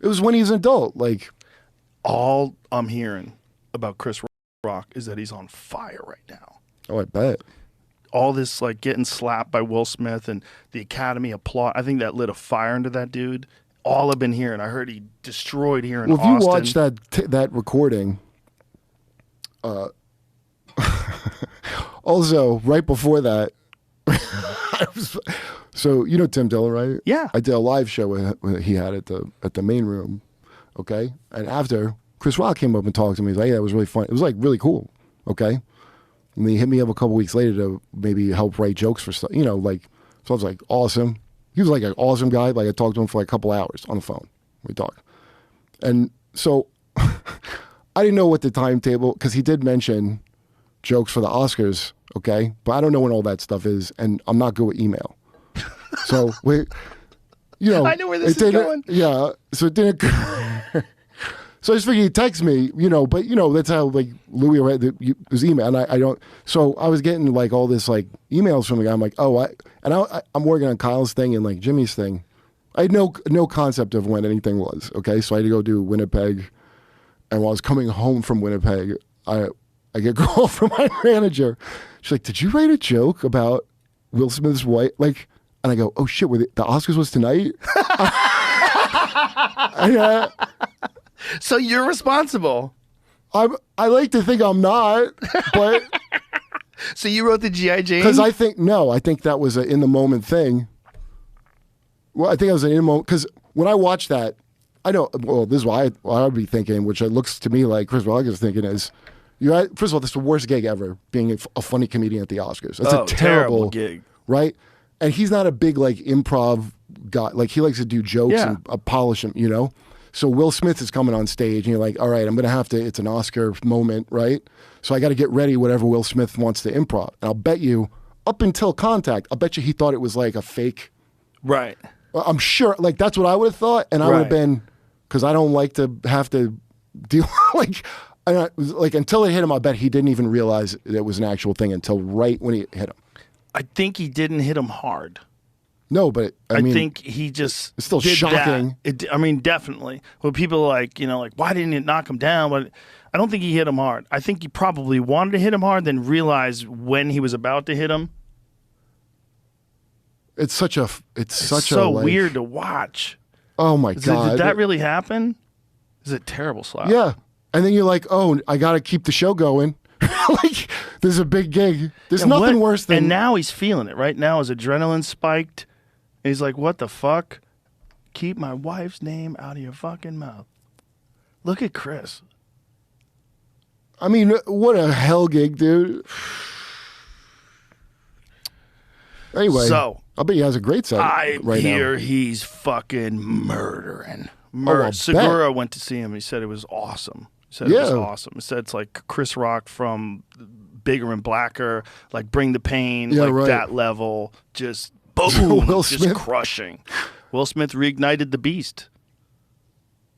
It was when he's an adult. Like, all I'm hearing about Chris Rock is that he's on fire right now. oh, I bet. All this like getting slapped by Will Smith and the Academy applaud. I think that lit a fire into that dude. All I've been hearing, I heard he destroyed here in Well, if Austin. you watch that recording, also right before that, so you know Tim Dillon, right? Yeah. I did a live show he had at the main room, okay? And after, Chris Rock came up and talked to me. He's like, yeah, it was really fun. It was like really cool, okay? And he hit me up a couple weeks later to maybe help write jokes for stuff, you know, like, so I was like, awesome. He was like an awesome guy. Like I talked to him for like a couple hours on the phone. We talked. And so I didn't know what the timetable, because he did mention jokes for the Oscars, okay? But I don't know when all that stuff is, and I'm not good with email. So we, you know, I know where this is going. Yeah, so it didn't. So I just figured he'd text me, you know. But you know, that's how like Louis read his email, and I don't. So I was getting like all this like emails from the guy. I'm like, oh, I'm working on Kyle's thing and like Jimmy's thing. I had no concept of when anything was. Okay, so I had to go do Winnipeg, and while I was coming home from Winnipeg, I get a call from my manager. She's like, "Did you write a joke about Will Smith's wife?" Like, and I go, "Oh shit, the Oscars was tonight." So you're responsible. I like to think I'm not, but so you wrote the G.I. Jane? because I think that was an in the moment thing. Well, I think it was an in the moment because when I watched that, I know. Well, this is what I would be thinking, which it looks to me like Chris Rock is thinking is, first of all, this is the worst gig ever, being a funny comedian at the Oscars. That's a terrible gig, right? And he's not a big like improv guy. Like he likes to do jokes and polish them, you know. So Will Smith is coming on stage, and you're like, all right, I'm going to have to, it's an Oscar moment, right? So I got to get ready whatever Will Smith wants to improv. And I'll bet you, up until Contact, I'll bet you he thought it was like a fake. Right. I'm sure, like that's what I would have thought. And I would have been, because I don't like to have to deal, like until it hit him, I bet he didn't even realize it was an actual thing until right when it hit him. I think he didn't hit him hard. No, but I mean, think he just it's still did shocking. I mean, definitely. When people are like, you know, like, why didn't it knock him down? But I don't think he hit him hard. I think he probably wanted to hit him hard, then realized when he was about to hit him. It's so weird to watch. Oh my God. Did that really happen? It's a terrible slap. Yeah. And then you're like, oh, I got to keep the show going. Like, there's a big gig. There's nothing worse than. And now he's feeling it. Right now his adrenaline spiked. He's like, what the fuck? Keep my wife's name out of your fucking mouth. Look at Chris. I mean, what a hell gig, dude. Anyway, so I bet he has a great set right now. I hear he's fucking murdering. I'll Segura bet. went to see him. He said it was awesome. He said it was awesome. He said it's like Chris Rock from Bigger and Blacker, like Bring the Pain, that level. Just boom, Will just Smith. crushing. Will Smith reignited the beast.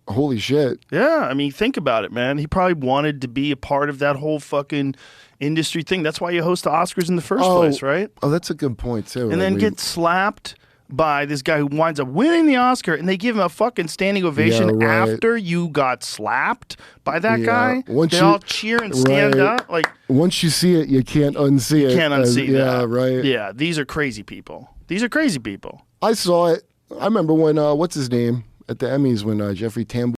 Holy shit. Yeah, I mean, think about it, man. He probably wanted to be a part of that whole fucking industry thing. That's why you host the Oscars in the first place, right? Oh, that's a good point, too. And then get slapped by this guy who winds up winning the Oscar, and they give him a fucking standing ovation after you got slapped by that guy. They all cheer and stand up. Like, once you see it, you can't unsee it. You can't unsee that. Yeah, right. Yeah, these are crazy people. These are crazy people. I saw it. I remember when, what's his name? At the Emmys when Jeffrey Tambor